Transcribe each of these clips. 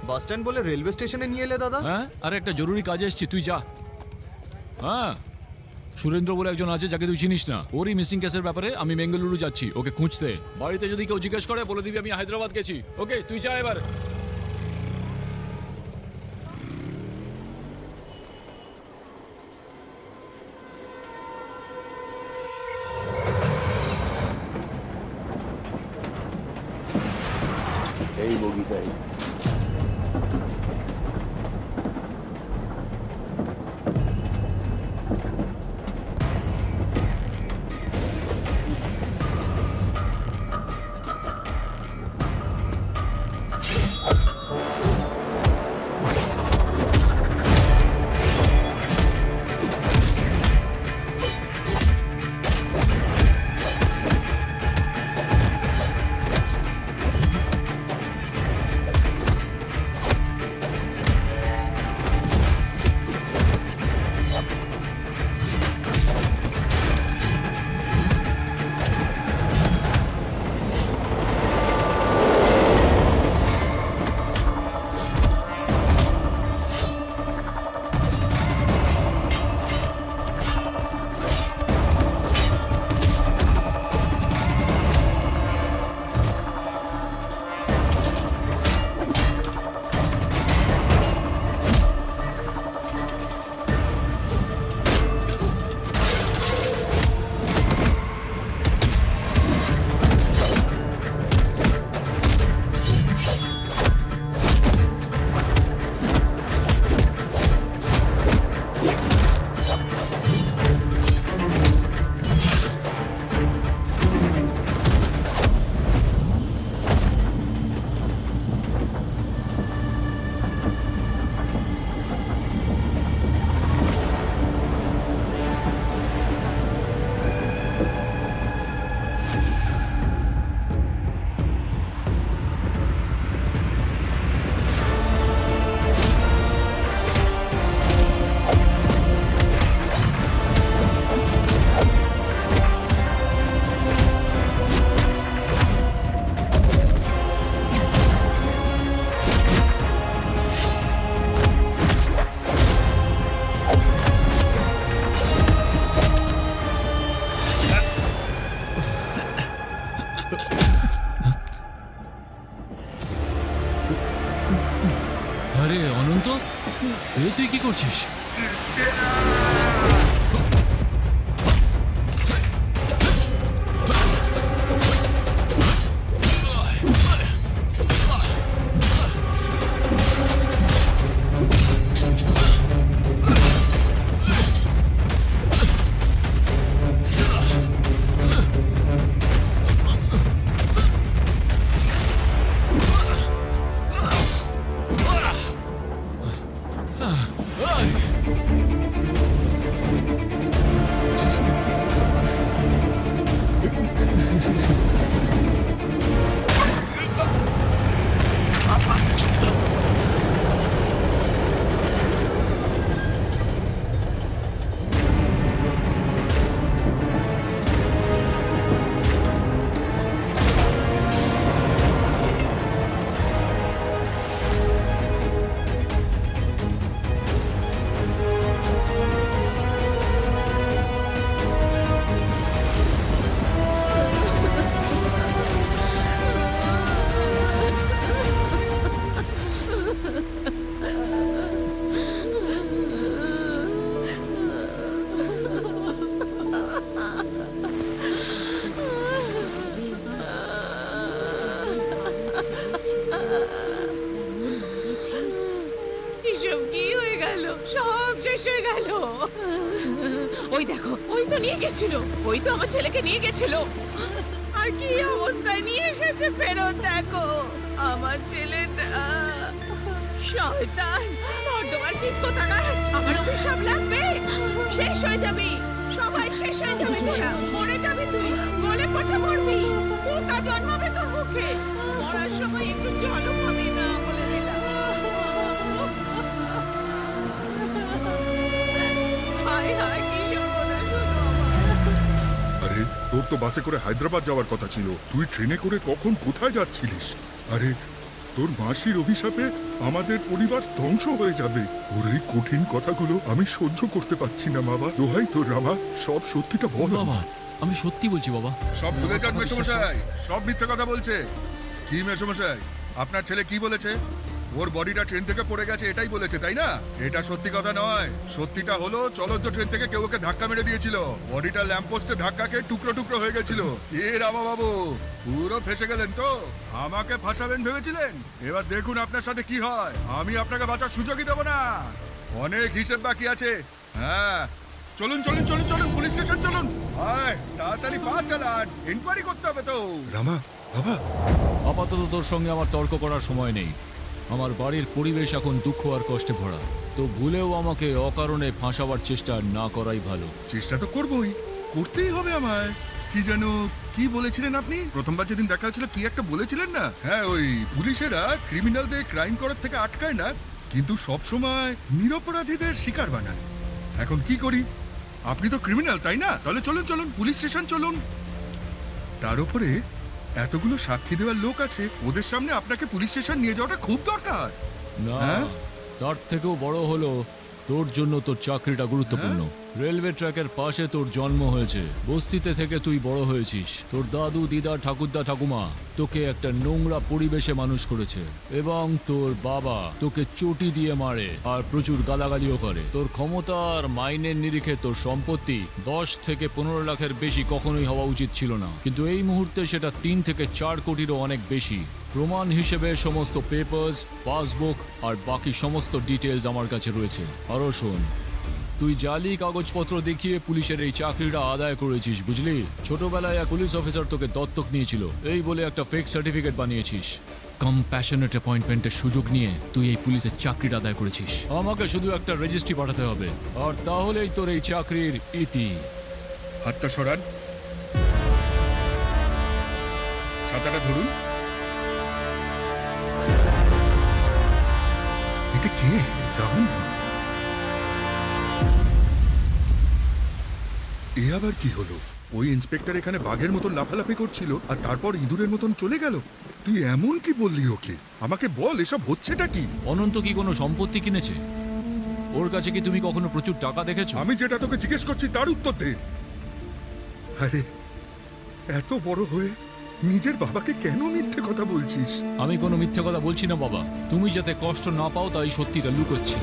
Bus stand বলে railway স্টেশনে নিয়ে এলে দাদা? হ্যাঁ, আরে একটা জরুরি কাজে এসেছি, তুই যা। হ্যাঁ, সুরেন্দ্র বলে একজন আছে যাকে তুই চিনিস না, ওরই মিসিং কেসের ব্যাপারে আমি বেঙ্গালুরু যাচ্ছি ওকে খুঁজতে। বাড়িতে যদি কেউ জিজ্ঞেস করে বলে দিবি আমি হায়দ্রাবাদ গেছি। ওকে, তুই যা এবার। এই বগিটাই। আরে অনন্ত, এ তুই কি করছিস? এসব কি হয়ে গেল? সব শেষ হয়ে গেল। ওই দেখো, ওই তো নিয়ে গেছিল, ওই তো আমার ছেলেকে নিয়ে গেছিল। আর কি অবস্থায় নিয়ে এসেছে ফেরত দেখো আমার ছেলেটা। শয়তান, তোমার কিচ কোথাকার, আমার অভিশাপ লাগবে। শেষ হয়ে যাবি, সবাই শেষ হয়ে যাবে, তোরা মরে যাবি, তুই গলে পচে মরবি, পোকা জন্মাবে তোর মুখে। মরার সময় একটু জলও পাবি না, বলে দিলাম। হায় হায়, কি সর্বনাশ হলো আমার। আরে তোর তো বাসে করে হায়দ্রাবাদ যাওয়ার কথা ছিল, তুই ট্রেনে করে কখন কোথায় যাচ্ছিলিস? আরে তোর মাসির অভিশাপে আমাদের পরিবার ধ্বংস হয়ে যাবে। ওর এই কঠিন কথাগুলো আমি সহ্য করতে পারছি না বাবা। দোহাই তোর রামা, সব সত্যিটা বল। বাবা আমি সত্যি বলছি বাবা। সব ভুলে যান মেসমশাই, সব মিথ্যে কথা বলছে। কি মেসমশাই, আপনার ছেলে কি বলেছে? ওর বডিটা ট্রেন থেকে পড়ে গেছে এটাই বলেছে, তাই না? এটা সত্যি কথা নয়। সত্যিটা হলো চলন্ত ট্রেন থেকে কেউ ওকে ধাক্কা মেরে দিয়েছিল। বডিটা ল্যাম্পপোস্টে ধাক্কা খেয়ে টুকরো টুকরো হয়ে গেছিল। এ রামা বাবু, পুরো ফেসে গেলেন তো। আমাকে ফাঁসাবেন ভেবেছিলেন? এবার দেখুন আপনার সাথে কি হয়। আমি আপনাকে বাঁচার সুযোগই দেবো না। অনেক হিসেব বাকি আছে। হ্যাঁ, চলুন চলুন চলুন চলুন, পুলিশ স্টেশন চলুন। আয় তাড়াতাড়ি পা চালান, ইনকোয়ারি করতে হবে তো। রামা বাবা, আপাতত তোর সঙ্গে আমার তর্ক করার সময় নেই। আমার বাড়ির পরিবেশ এখন দুঃখ আর কষ্টে ভরা, তো ভুলেও আমাকে অকারণে ফাঁসাবার চেষ্টা না করাই ভালো। চেষ্টা তো করবোই, করতেই হবে আমায়। কি যেন কি বলেছিলেন আপনি প্রথমবার যেদিন দেখা হয়েছিল? কি একটা বলেছিলেন না? হ্যাঁ, ওই পুলিশেরা ক্রিমিনালদের ক্রাইম করার থেকে আটকায় না, কিন্তু সব সময় নিরপরাধীদের শিকার বানায়। এখন কি করি? আপনি তো ক্রিমিনাল, তাই না? তাহলে চলুন চলুন, পুলিশ স্টেশন চলুন। তার উপরে এতগুলো সাক্ষী দেওয়ার লোক আছে, ওদের সামনে আপনাকে পুলিশ স্টেশন নিয়ে যাওয়াটা খুব দরকার। না, হ্যাঁ? তার থেকেও বড় হলো তোর জন্য তোর চাকরিটা গুরুত্বপূর্ণ। রেলওয়ে ট্র্যাকের পাশে তোর জন্ম হয়েছে, বস্তিতে থেকে তুই বড় হয়েছিস। তোর দাদু দিদা ঠাকুরদা ঠাকুমা তোকে একটা নোংরা পরিবেশে মানুষ করেছে, এবং তোর বাবা তোকে চটি দিয়ে মারে আর প্রচুর গালাগালিও করে। তোর ক্ষমতা আর মাইনের নিরিখে তোর সম্পত্তি 10 থেকে 15 লাখের বেশি কখনোই হওয়া উচিত ছিল না, কিন্তু এই মুহূর্তে সেটা 3 থেকে 4 কোটিরও অনেক বেশি। প্রমাণ হিসেবে সমস্ত পেপারস, পাসবুক আর বাকি সমস্ত ডিটেলস আমার কাছে রয়েছে। আরও শোন, তুই জালি কাগজপত্র দেখিয়ে পুলিশের এই চাকরিটা আদায় করেছিস, বুঝলি? ছোটবেলায় এক পুলিশ অফিসার তোকে দত্তক নিয়েছিল এই বলে একটা ফেক সার্টিফিকেট বানিয়েছিস। কম্প্যাশনেট অ্যাপয়েন্টমেন্টের সুযোগ নিয়ে তুই এই পুলিশের চাকরিটা আদায় করেছিস। আমাকে শুধু একটা রেজিস্ট্রি পাঠাতে হবে, আর তাহলেই তোর এই চাকরির ইতি। হাতটা সরান, ছাতাটা ধরুন। এটা কে? যাবেন না। এ আবার কি হলো? ওই ইন্সপেক্টর এখানে বাঘের মতন লাফালাফি করছিল, আর তারপর ইঁদুরের মতন চলে গেল। তুই এমন কি বললি ওকে? আমাকে বল, এসব হচ্ছেটা কি? অনন্ত কি কোনো সম্পত্তি কিনেছে? ওর কাছে কি তুমি কখনো প্রচুর টাকা দেখেছো? আমি যেটা তোকে জিজ্ঞেস করছি তার উত্তর দে। আরে এত বড় হয়ে নিজের বাবাকে কেন মিথ্যে কথা বলছিস? আমি কোনো মিথ্যে কথা বলছি না বাবা, তুমি যাতে কষ্ট না পাও তাই সত্যিটা লুকোচ্ছি।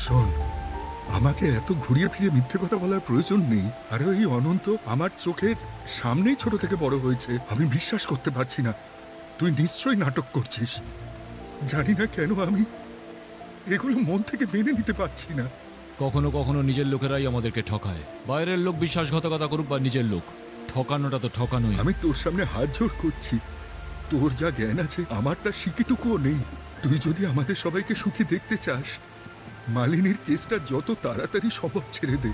শোন, আমাকে এত ঘুরিয়ে ফিরে মিথ্যে কথা বলার প্রয়োজন নেই। আরে ওই অনন্ত আমার চোখের সামনেই ছোট থেকে বড় হয়েছে। আমি বিশ্বাস করতে পারছি না তুই নিশ্চয়ই নাটক করছিস। জানি না কেন আমি এগুলো মন থেকে মেনে নিতে পারছি না। কখনো কখনো নিজের লোকেরাই আমাদেরকে ঠকায়। বাইরের লোক বিশ্বাসঘাতকতা করুক বা নিজের লোক, ঠকানোটা তো ঠকানোই। আমি তোর সামনে হাত জোড় করছি, তোর যা জ্ঞান আছে আমার তার শিকিটুকুও নেই। তুই যদি আমাদের সবাইকে সুখী দেখতে চাস, মালিনীর কেসটা যত তাড়াতাড়ি সম্ভব ছেড়ে দে।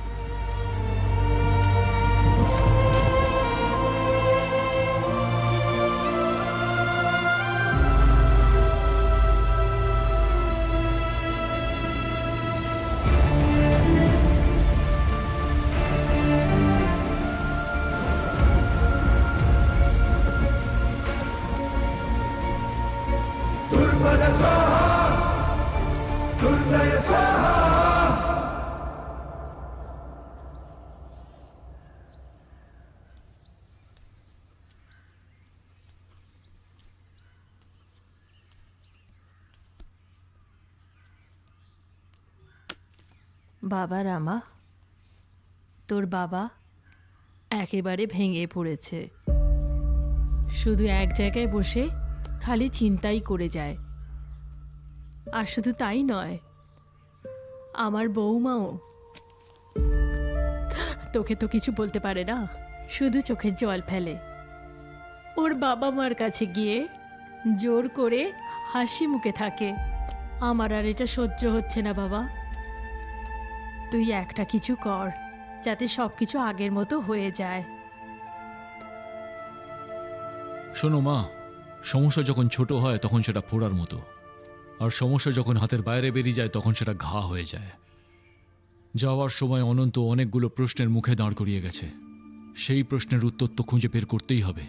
বাবা রামা, তোর বাবা একেবারে ভেঙে পড়েছে। শুধু এক জায়গায় বসে খালি চিন্তাই করে যায়। আর শুধু তাই নয়, আমার বৌমাও তোকে তো কিছু বলতে পারে না, শুধু চোখের জল ফেলে। ওর বাবা মার কাছে গিয়ে জোর করে হাসি মুখে থাকে। আমার আর এটা সহ্য হচ্ছে না বাবা। তুই একটা কিছু কর যাতে সব কিছু আগের মতো হয়ে যায়। শোনো মা, সমস্যা যখন ছোট হয় তখন সেটা ফোড়ার মতো, আর সমস্যা যখন হাতের বাইরে বেরিয়ে যায় তখন সেটা ঘা হয়ে যায়। যাওয়ার সময় অনন্ত অনেকগুলো প্রশ্নের মুখে দাঁড় করিয়ে গেছে। সেই প্রশ্নের উত্তর তো খুঁজে বের করতেই হবে।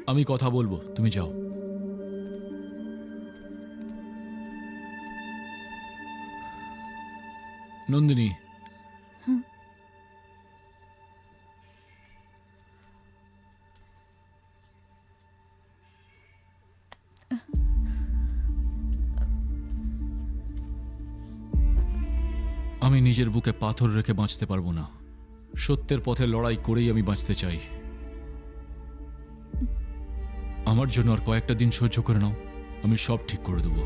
আমি কথা বলবো, তুমি যাও। নন্দিনী, আমি নিজের বুকে পাথর রেখে বাঁচতে পারবো না। সত্যের পথে লড়াই করেই আমি বাঁচতে চাই। আমার জন্য আর কয়েকটা দিন সহ্য করে নাও, আমি সব ঠিক করে দেবো।